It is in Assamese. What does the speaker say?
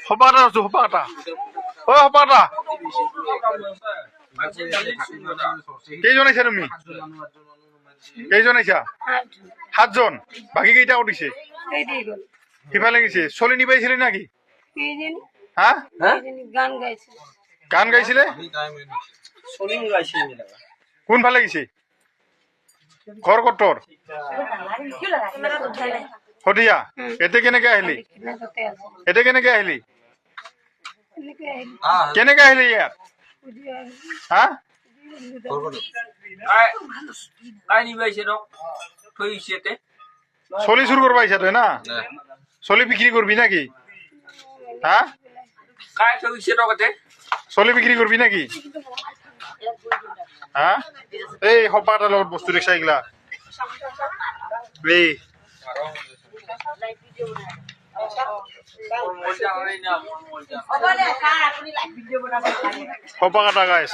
হপাটা আছো হপাটা ও হপাটা কেইজন আইছা তুমি কেইজন আইছা 7 জন বাকি কেইটা উঠিছে সিফালে গেছে চলি নিবাইছিলে নাকি হ্যাঁ গান গাইছিলে কোন ফালে গেছে ঘর কটৰ হদিয়া এতে কেনেকে আহিলি কেনেকে আহিলি ইয়াত হা চলি চুৰ কৰবা আহিছা তই না চলি বিক্ৰী কৰবি নাকি হা চলি বিক্ৰী কৰবি নাকি হা এই হপাটাৰ লগত বস্তু দেখছা এইগিলা এই হপা কাটা গাইছ